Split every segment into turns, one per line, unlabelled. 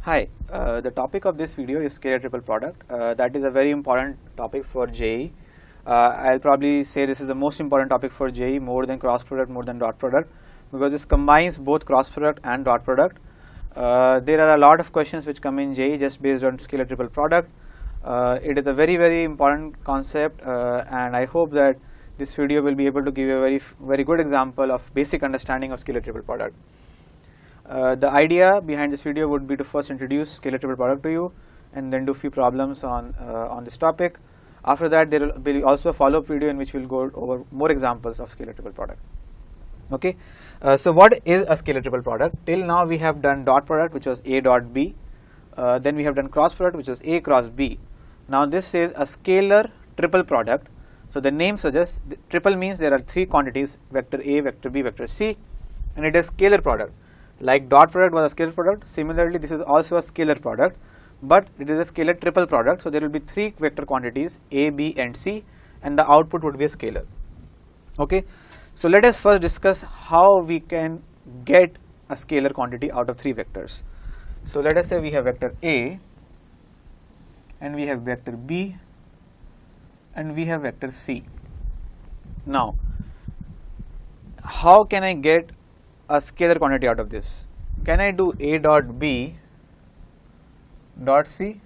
Hi, the topic of this video is Scalar Triple Product. That is a very important topic for JEE. I'll probably say this is the most important topic for JEE, more than cross product, more than dot product, because this combines both cross product and dot product. There are a lot of questions which come in JEE just based on Scalar Triple Product. It is a very important concept, and I hope that this video will be able to give you a very good example of basic understanding of Scalar Triple Product. The idea behind this video would be to first introduce Scalar Triple Product to you and then do a few problems on this topic. After that, there will be also a follow-up video in which we will go over more examples of Scalar Triple Product. Okay, so what is a Scalar Triple Product? Till now we have done dot product, which was A dot B. Then we have done cross product, which was A cross B. Now this is a scalar triple product. So the name suggests triple means there are three quantities, vector A, vector B, vector C, and it is scalar product. Like dot product was a scalar product, similarly this is also a scalar product, but it is a scalar triple product. So there will be three vector quantities A, B and C, and the output would be a scalar. Okay, so let us first discuss how we can get a scalar quantity out of three vectors. So let us say we have vector A, and we have vector B, and we have vector C. Now, how can I get a scalar quantity out of this? Can I do A dot B dot C?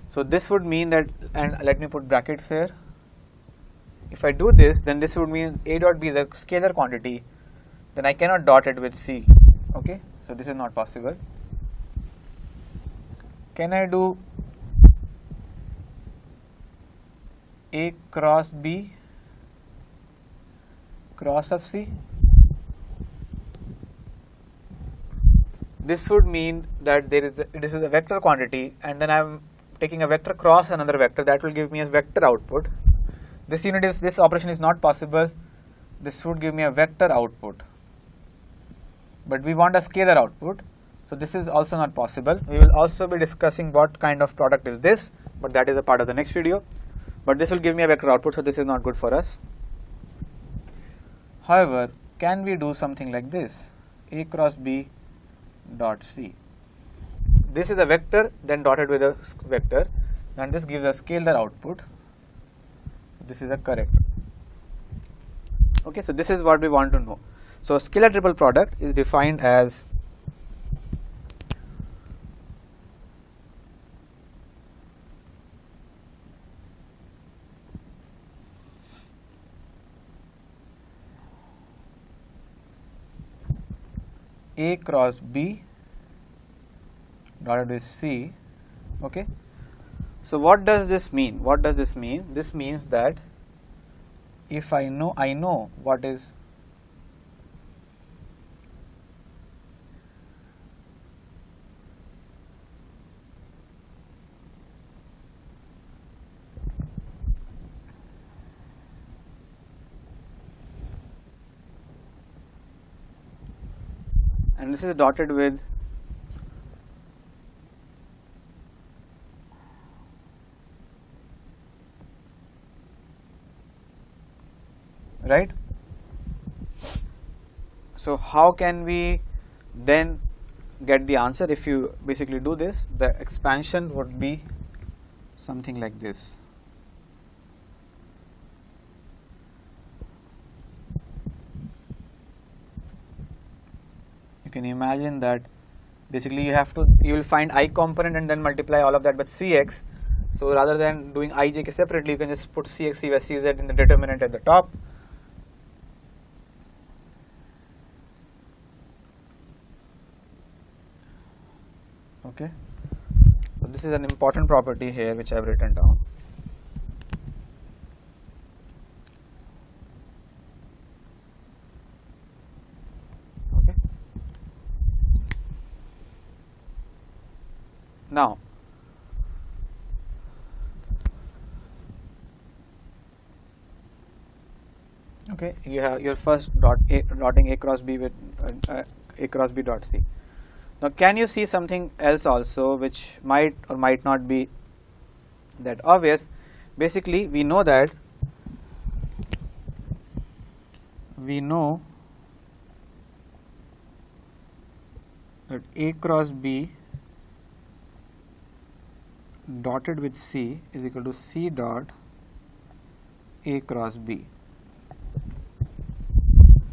So this would mean that, and let me put brackets here. If I do this, then this would mean A dot B is a scalar quantity, then I cannot dot it with C. Okay, so this is not possible. Can I do A cross B cross of C? This would mean that this is a vector quantity, and then I am taking a vector cross another vector. That will give me a vector output. This operation is not possible. This would give me a vector output, but we want a scalar output. So this is also not possible. We will also be discussing what kind of product is this, but that is a part of the next video. But this will give me a vector output, so this is not good for us. However, can we do something like this? A cross B dot C. This is a vector then dotted with a vector, and this gives a scalar output. This is a correct. Okay, so this is what we want to know. So scalar triple product is defined as A cross B dotted with C. Okay, so what does this mean? What does this mean? This means that if I know what is and this is dotted with right. So how can we then get the answer? If you basically do this, the expansion would be something like this. You can imagine that basically you will find I component and then multiply all of that with Cx. So rather than doing ijk separately, you can just put Cx, Cy, Cz in the determinant at the top. Okay, so this is an important property here which I have written down. Okay, now okay, you have your first dotting A cross B with A cross B dot C. Now can you see something else also which might or might not be that obvious? Basically we know that A cross B dotted with C is equal to C dot A cross B,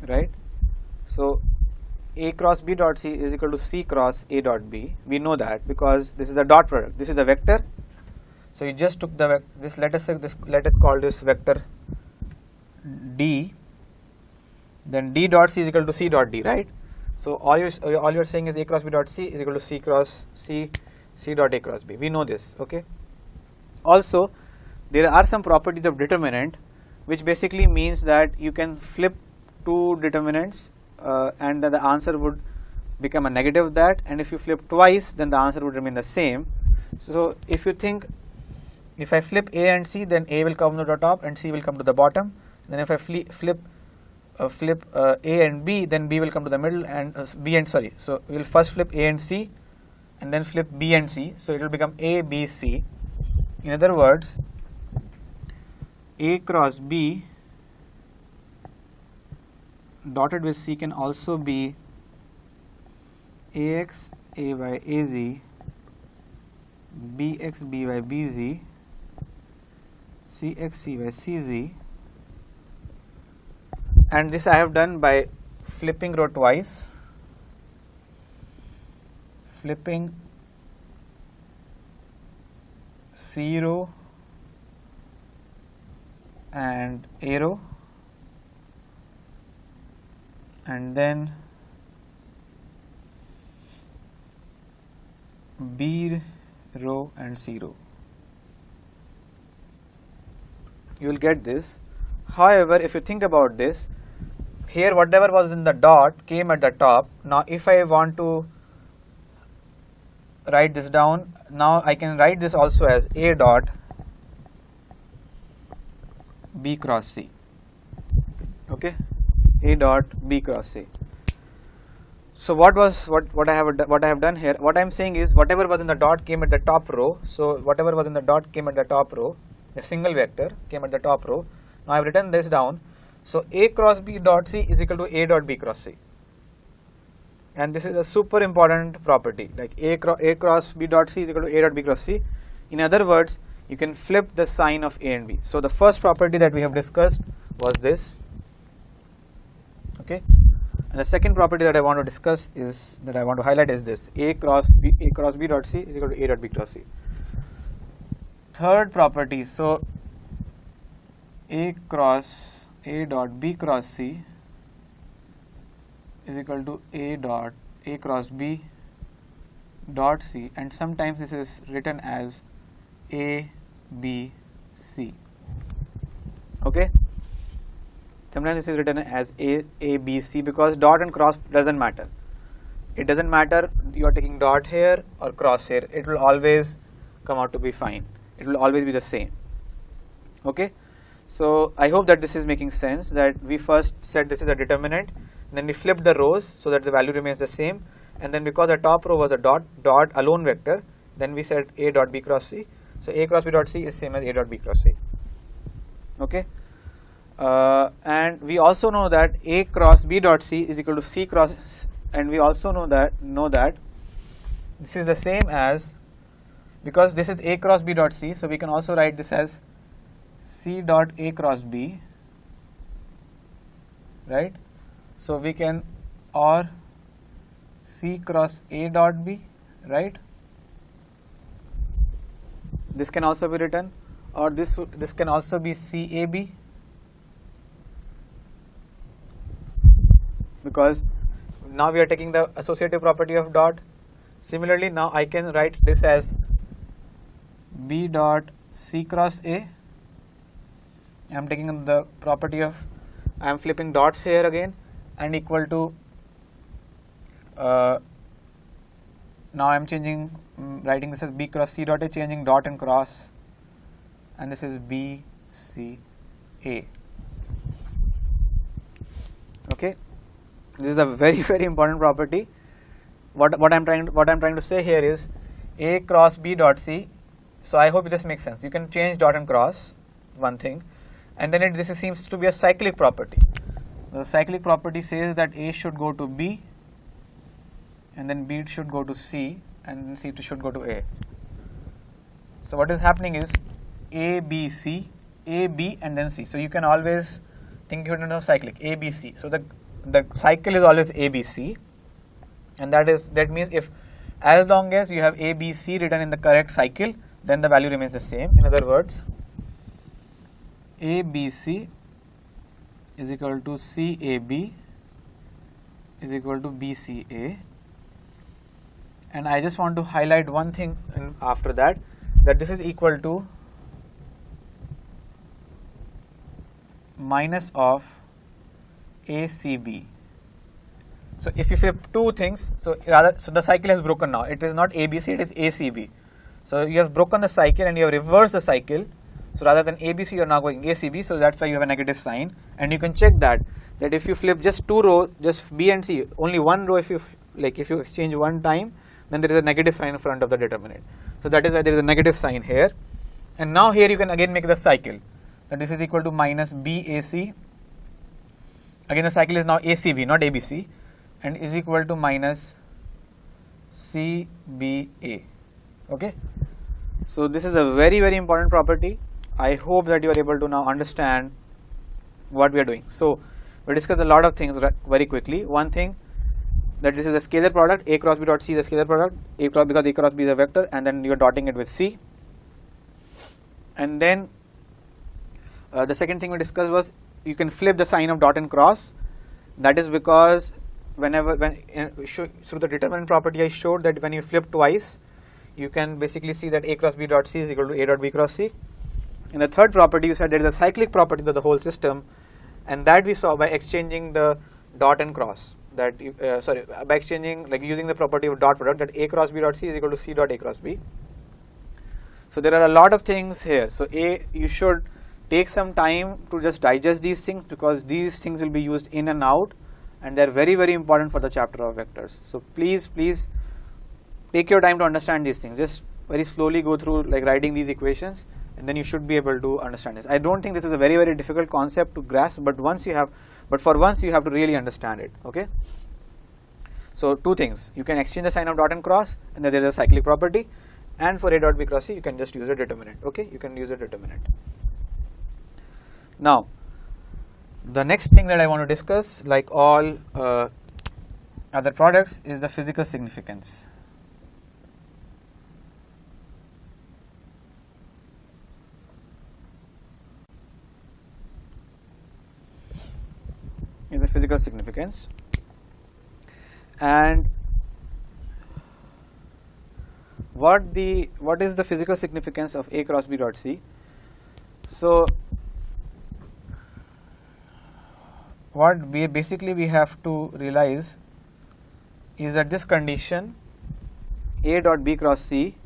right? So A cross B dot C is equal to C cross A dot B. We know that because this is a dot product. This is a vector. So you just took the this. Let us call this vector D. Then D dot C is equal to C dot D, right? So all you're saying is A cross B dot C is equal to C cross C dot A cross B. We know this, okay? Also, there are some properties of determinant, which basically means that you can flip two determinants and then the answer would become a negative of that, and if you flip twice, then the answer would remain the same. So if you think, if I flip A and C, then A will come to the top and C will come to the bottom. Then if I flip A and B, then B will come to the middle, and so we will first flip A and C and then flip B and C, so it will become A, B, C. In other words, A cross B dotted with C can also be AX, AY, AZ, BX, BY, BZ, CX, CY, CZ, and this I have done by flipping row twice, flipping C row and A row, and then B row and C row. You will get this. However, if you think about this, here whatever was in the dot came at the top. Now if I want to write this down, now I can write this also as A dot B cross C, okay? A dot B cross C. So what I have done here, what I am saying is whatever was in the dot came at the top row. So whatever was in the dot came at the top row, a single vector came at the top row. Now I have written this down. So A cross B dot C is equal to A dot B cross C, and this is a super important property, like A cross B dot C is equal to A dot B cross C. In other words, you can flip the sign of A and B. So the first property that we have discussed was this, okay? And the second property that I want to discuss is, that I want to highlight, is this: A cross B dot C is equal to A dot B cross C. Third property, so A cross A dot B cross C is equal to A dot A cross B dot C, and sometimes this is written as A B C, okay? Sometimes this is written as A B C because dot and cross doesn't matter. It doesn't matter you are taking dot here or cross here, it will always come out to be fine. It will always be the same, okay? So I hope that this is making sense, that we first said this is a determinant, then we flipped the rows so that the value remains the same, and then because the top row was a dot alone vector, then we said A dot B cross C. So A cross B dot C is same as A dot B cross C, okay? And we also know that A cross B dot C is equal to C cross, and we also know that this is the same as, because this is A cross B dot C, so we can also write this as C dot A cross B, right? So we can, or C cross A dot B, right? This can also be written, or this can also be CAB, because now we are taking the associative property of dot. Similarly, now I can write this as B dot C cross A. I am taking the property of, I am flipping dots here again, and equal to, now I am changing, writing this as B cross C dot A, changing dot and cross, and this is B C A, okay? This is a very, very important property. What I'm trying to say here is A cross B dot C. So I hope this makes sense. You can change dot and cross, one thing, and then this seems to be a cyclic property. The cyclic property says that A should go to B, and then B should go to C, and then C should go to A. So what is happening is A, B, C, A, B, and then C. So you can always think of it as cyclic, A, B, C. So the cycle is always A, B, C, and that means if as long as you have A, B, C written in the correct cycle, then the value remains the same. In other words, A, B, C is equal to C, A, B is equal to B, C, A. And I just want to highlight one thing after that this is equal to minus of ACB. So if you flip two things, so the cycle has broken now. It is not ABC, it is ACB. So you have broken the cycle and you have reversed the cycle. So rather than ABC, you are now going ACB. So that's why you have a negative sign. And you can check that if you flip just two rows, just B and C, only one row, if you exchange one time, then there is a negative sign in front of the determinant. So that is why there is a negative sign here. And now here you can again make the cycle. That this is equal to minus BAC. Again the cycle is now ACB, not ABC, and is equal to minus CBA. Okay. So this is a very, very important property. I hope that you are able to now understand what we are doing. So we discussed a lot of things very quickly. One thing, that this is a scalar product, A cross B dot C is a scalar product, because A cross B is a vector, and then you are dotting it with C. And then the second thing we discussed was you can flip the sign of dot and cross. That is because through the determinant property I showed that when you flip twice, you can basically see that A cross B dot C is equal to A dot B cross C. In the third property, you said there is a cyclic property to the whole system, and that we saw by exchanging the dot and cross. By exchanging, using the property of dot product, that A cross B dot C is equal to C dot A cross B. So there are a lot of things here. So you should take some time to just digest these things, because these things will be used in and out, and they are very, very important for the chapter of vectors. So please take your time to understand these things. Just very slowly go through writing these equations, and then you should be able to understand this. I don't think this is a very, very difficult concept to grasp, but for once you have to really understand it. Okay. So two things: you can exchange the sign of dot and cross, and then there is a cyclic property. And for A dot B cross C, you can just use a determinant. Okay, you can use a determinant. Now, the next thing that I want to discuss, like all other products, is the physical significance. Is the physical significance, and what is the physical significance of A cross B dot C? So what we have to realize is that this condition A dot B cross C,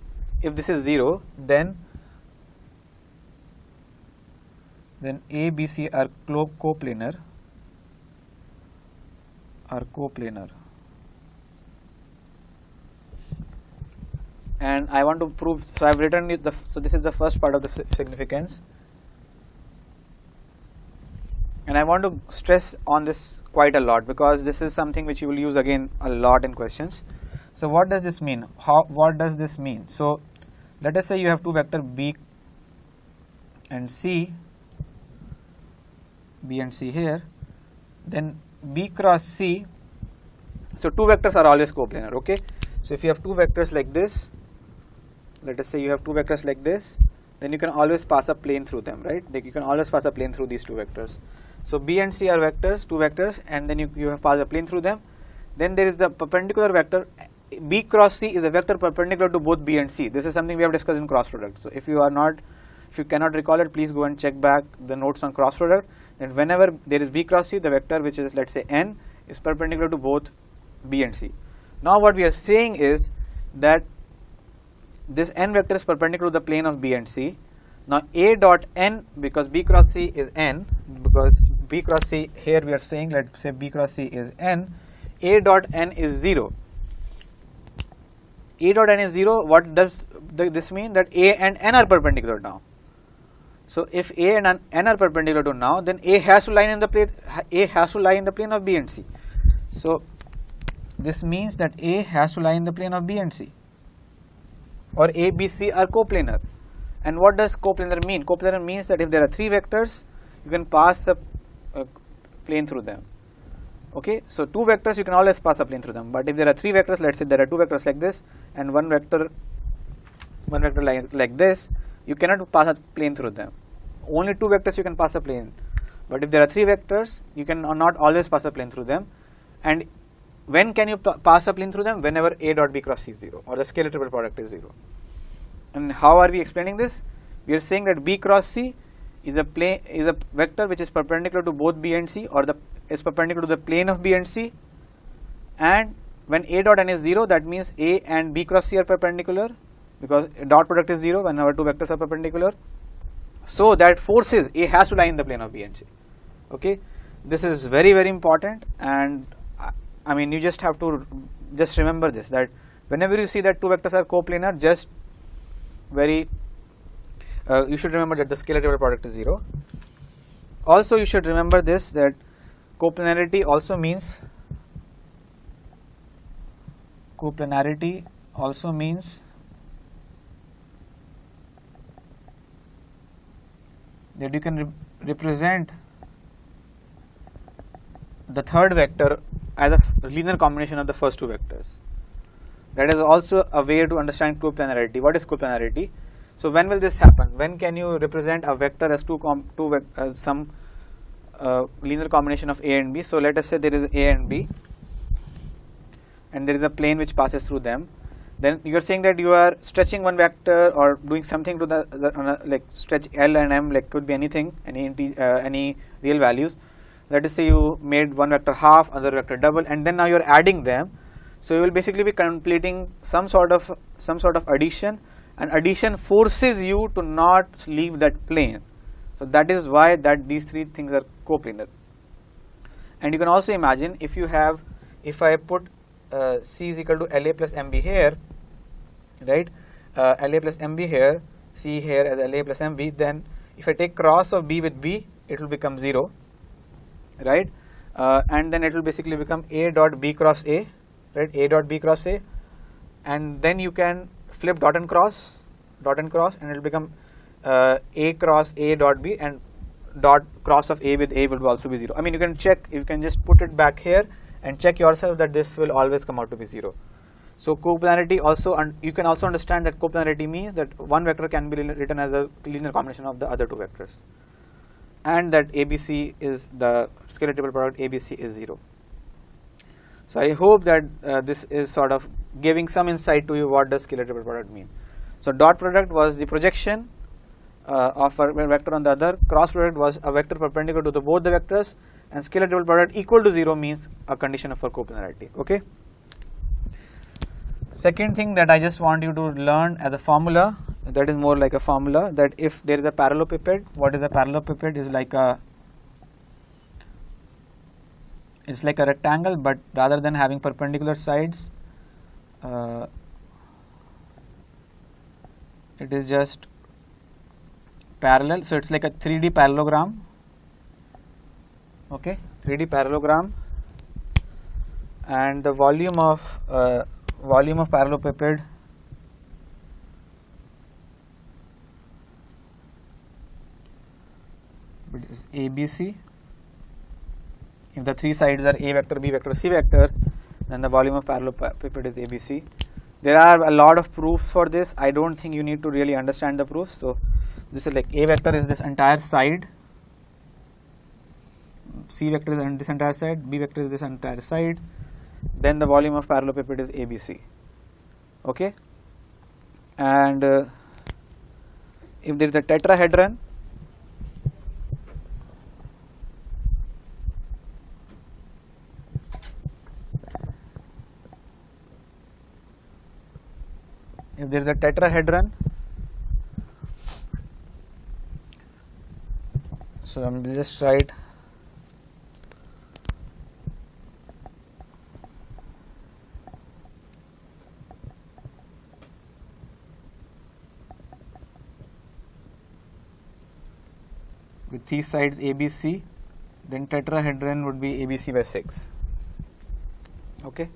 if this is 0, then A, B, C are coplanar. And I want to prove, so I have written it, so this is the first part of the significance, and I want to stress on this quite a lot, because this is something which you will use again a lot in questions. So what does this mean? What does this mean? So let us say you have two vector B and C here, then B cross C. So two vectors are always coplanar. Okay. So if you have two vectors like this, let us say you have two vectors like this, then you can always pass a plane through them, right? You can always pass a plane through these two vectors. So B and C are vectors, two vectors, and then you have passed a plane through them. Then there is the perpendicular vector. B cross C is a vector perpendicular to both B and C. This is something we have discussed in cross product. So if you cannot recall it, please go and check back the notes on cross product. And whenever there is B cross C, the vector which is, let's say, n, is perpendicular to both B and C. Now what we are saying is that this n vector is perpendicular to the plane of B and C. Now A dot n, because B cross C is n, because B cross C here we are saying, let's say B cross C is n, A dot n is 0. A dot n is 0, what does this mean? That A and n are perpendicular now. So if A and n are perpendicular to now, then A has to lie in the plane of B and C. So this means that A has to lie in the plane of B and C, or A, B, C are coplanar. And what does coplanar mean? Coplanar means that if there are 3 vectors, you can pass a plane through them. Okay, so 2 vectors you can always pass a plane through them, but if there are 3 vectors, let's say there are 2 vectors like this and one vector like this, you cannot pass a plane through them. Only 2 vectors you can pass a plane, but if there are 3 vectors, you can not always pass a plane through them. And when can you pass a plane through them? Whenever A dot B cross C is 0 or the scalar triple product is 0. And how are we explaining this? We are saying that B cross C is a vector which is perpendicular to both B and C, or is perpendicular to the plane of B and C. And when A dot n is 0, that means A and B cross C are perpendicular, because dot product is 0 whenever 2 vectors are perpendicular. So that forces A has to lie in the plane of B and C. Okay, this is very, very important, and I mean, you just have to just remember this, that whenever you see that 2 vectors are coplanar, just you should remember that the scalar triple product is 0. Also, you should remember this, that coplanarity also means that you can represent the third vector as a linear combination of the first 2 vectors. That is also a way to understand coplanarity. What is coplanarity? So when will this happen? When can you represent a vector as some linear combination of A and B? So let us say there is A and B, and there is a plane which passes through them. Then you are saying that you are stretching one vector or doing something to the like stretch L and M, like could be anything, any real values. Let us say you made one vector half, other vector double, and then now you are adding them. So you will basically be completing some sort of addition, and addition forces you to not leave that plane. So that is why these 3 things are coplanar. And you can also imagine, if I put C is equal to LA plus MB here, right? LA plus MB here, C here as LA plus MB, then if I take cross of B with B, it will become 0, right? And then it will basically become A dot B cross A, right? A dot B cross A, and then you can flip dot and cross, and it will become A cross A dot B, and dot cross of A with A will also be 0. I mean, you can check, you can just put it back here and check yourself that this will always come out to be 0. So coplanarity also, and you can also understand that coplanarity means that one vector can be written as a linear combination of the other 2 vectors, and that ABC is the scalar triple product, ABC is 0. So I hope that this is sort of giving some insight to you what does scalar triple product mean. So dot product was the projection of a vector on the other, cross product was a vector perpendicular to both the vectors, and scalar triple product equal to 0 means a condition for coplanarity. Okay. Second thing that I just want you to learn as a formula, that is more like a formula, that if there is a parallelepiped, what is a parallelepiped? Is like it's like a rectangle, but rather than having perpendicular sides, it is just parallel. So it's like a 3D parallelogram. Okay, 3D parallelogram, and the volume of parallelepiped is ABC. If the 3 sides are A vector, B vector, C vector, then the volume of parallelepiped is ABC. There are a lot of proofs for this. I don't think you need to really understand the proofs. So this is like A vector is this entire side, C vector is this entire side, B vector is this entire side, then the volume of parallelepiped is ABC. Okay, and if there is a tetrahedron, so I will just write with 3 sides ABC, then tetrahedron would be ABC by 6. Okay.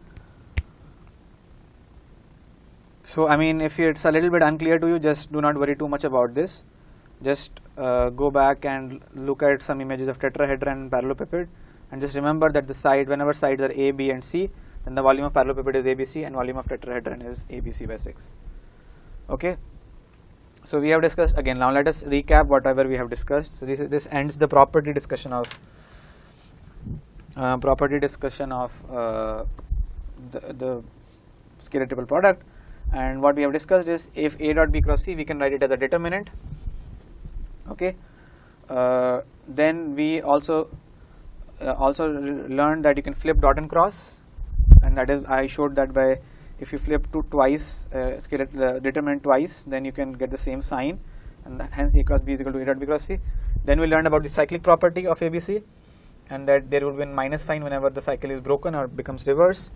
So I mean, if it's a little bit unclear to you, just do not worry too much about this. Just go back and look at some images of tetrahedron and parallelepiped, and just remember that the side, whenever sides are A, B and C, then the volume of parallelepiped is ABC and volume of tetrahedron is ABC by 6. Okay. So we have discussed, again, now let us recap whatever we have discussed. So this ends the property discussion of the scalar triple product. And what we have discussed is, if A dot B cross C, we can write it as a determinant. Okay. Then we also learned that you can flip dot and cross, and that is, I showed that by, if you flip twice the determinant twice, then you can get the same sign, and hence A cross B is equal to A dot B cross C. Then we learned about the cyclic property of ABC, and that there will be a minus sign whenever the cycle is broken or becomes reverse.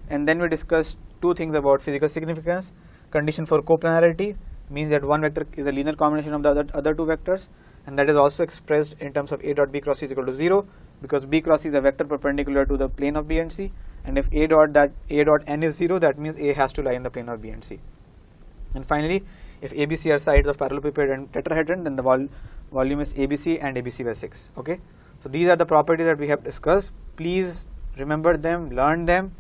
And then we discussed two things about physical significance. Condition for coplanarity means that one vector is a linear combination of the other two vectors, and that is also expressed in terms of A dot B cross C is equal to 0, because B cross C is a vector perpendicular to the plane of B and C, and if A dot n is 0, that means A has to lie in the plane of B and C. And finally, if ABC are sides of parallelepiped and tetrahedron, then the volume is ABC and ABC by 6. Okay. So these are the properties that we have discussed. Please remember them, learn them.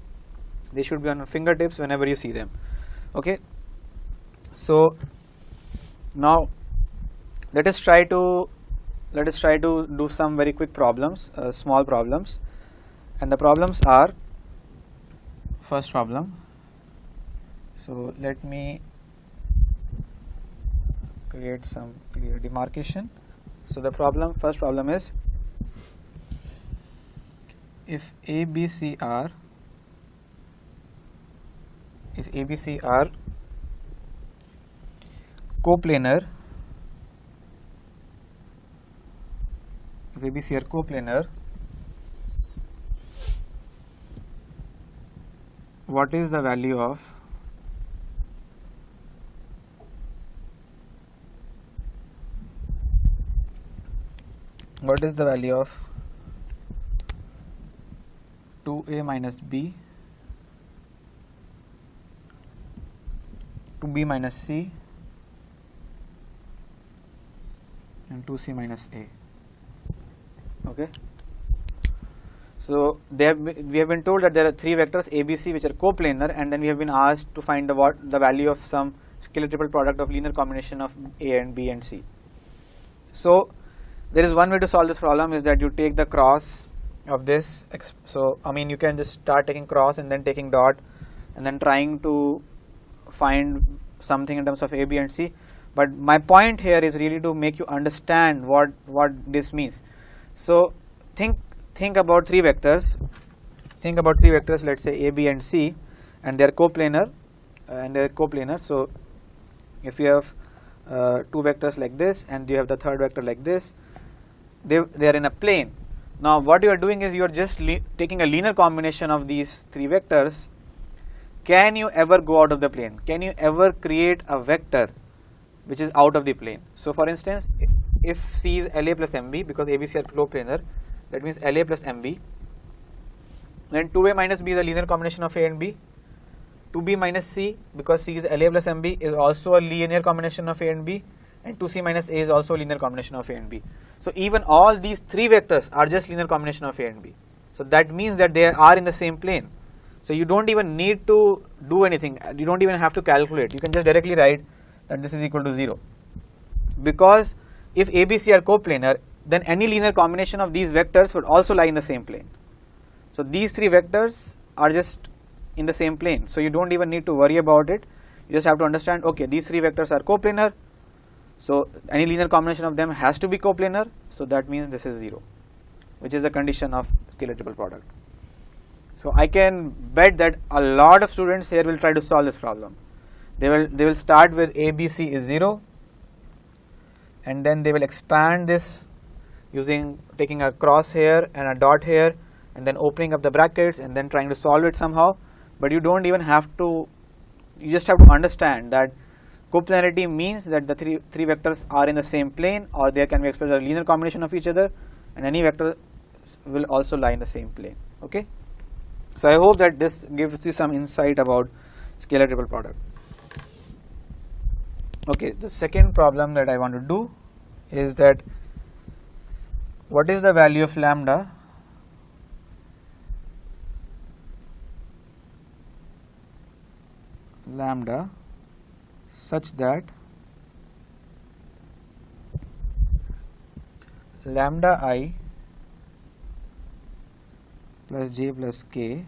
They should be on your fingertips whenever you see them. Okay. So now let us try to do some very quick problems, small problems, and the problems are, first problem. So let me create some clear demarcation. So the first problem is, if ABC are coplanar, what is the value of what is the value of 2a minus b, 2b minus c, and 2c minus a. Okay. So we have been told that there are three vectors a, b, c which are coplanar, and then we have been asked to find the value of some scalar triple product of linear combination of a and b and c. So there is one way to solve this problem, is that you take the cross of this. So I mean, you can just start taking cross and then taking dot and then trying to find something in terms of a, b and c. But my point here is really to make you understand what this means. So think about three vectors. Let's say a, b and c, and they are coplanar, So if you have two vectors like this, and you have the third vector like this, they are in a plane. Now what you are doing is you are just taking a linear combination of these three vectors. Can you ever go out of the plane? Can you ever create a vector which is out of the plane? So for instance, if C is LA plus MB, because ABC are coplanar, that means LA plus MB, then 2A minus B is a linear combination of A and B. 2B minus C, because C is LA plus MB, is also a linear combination of A and B, and 2C minus A is also a linear combination of A and B. So even all these three vectors are just linear combination of A and B. So that means that they are in the same plane. So you don't even need to do anything. You don't even have to calculate. You can just directly write that this is equal to 0. Because if ABC are coplanar, then any linear combination of these vectors would also lie in the same plane. So these three vectors are just in the same plane. So you don't even need to worry about it. You just have to understand, okay, these three vectors are coplanar. So any linear combination of them has to be coplanar. So that means this is 0, which is a condition of scalar triple product. So I can bet that a lot of students here will try to solve this problem. They will start with ABC is 0, and then they will expand this using taking a cross here and a dot here, and then opening up the brackets and then trying to solve it somehow. But you don't even have to. You just have to understand that coplanarity means that the three vectors are in the same plane, or they can be expressed as a linear combination of each other, and any vector will also lie in the same plane. Okay. So I hope that this gives you some insight about scalar triple product. Okay, the second problem that I want to do is that what is the value of lambda such that lambda I plus j plus k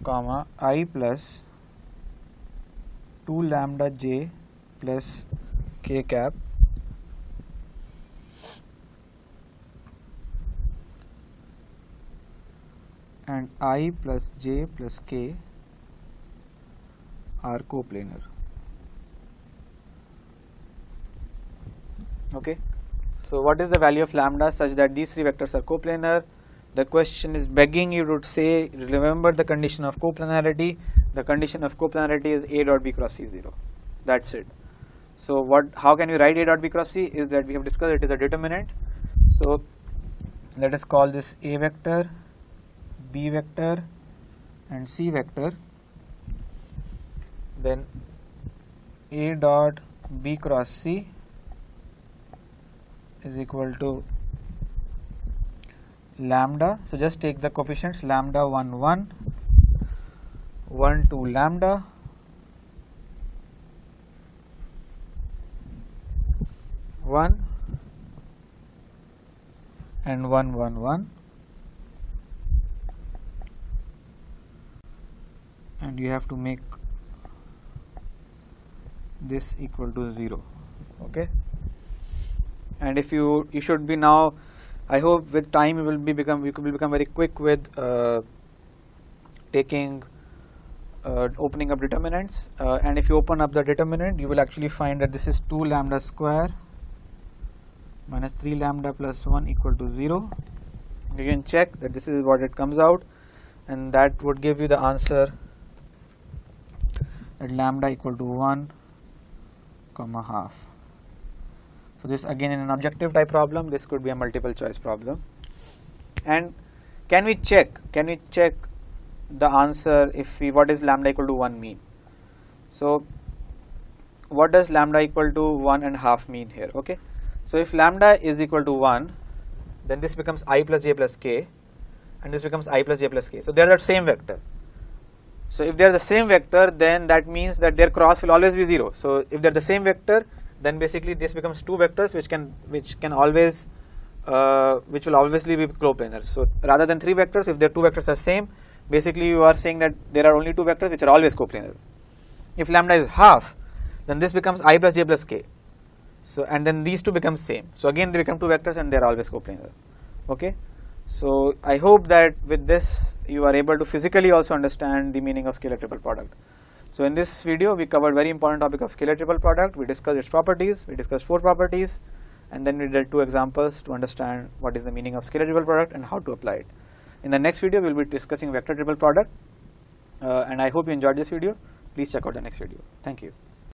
comma I plus 2 lambda j plus k cap and I plus j plus k are coplanar. Okay, so what is the value of lambda such that these three vectors are coplanar? The question is begging you to say, remember the condition of coplanarity. The condition of coplanarity is A dot B cross C 0. That's it. So how can you write A dot B cross C? Is that we have discussed it is a determinant. So let us call this A vector, B vector and C vector. Then A dot B cross C is equal to lambda. So just take the coefficients lambda 1 1, 1 2 lambda, one and 1 1 1, and you have to make this equal to 0. Okay, and if you should be now, I hope with time you will become very quick with taking opening up determinants, and if you open up the determinant you will actually find that this is 2 lambda square minus 3 lambda plus 1 equal to 0. You can check that this is what it comes out, and that would give you the answer at lambda equal to 1 comma half. So this again in an objective type problem, this could be a multiple choice problem. And can we check the answer if we, what is lambda equal to 1 mean? So what does lambda equal to 1 and half mean here? Okay, so if lambda is equal to 1, then this becomes I plus j plus k, and this becomes I plus j plus k. So they are the same vector. So if they are the same vector, then that means that their cross will always be 0. So if they are the same vector, then basically this becomes two vectors which will obviously be coplanar. So rather than three vectors, if their two vectors are same, basically you are saying that there are only two vectors which are always coplanar. If lambda is half, then this becomes I plus j plus k. So and then these two become same. So again they become two vectors and they are always coplanar. Okay. So I hope that with this you are able to physically also understand the meaning of scalar triple product. So in this video we covered very important topic of scalar triple product. We discussed its properties, we discussed 4 properties, and then we did 2 examples to understand what is the meaning of scalar triple product and how to apply it. In the next video we will be discussing vector triple product, and I hope you enjoyed this video. Please check out the next video. Thank you.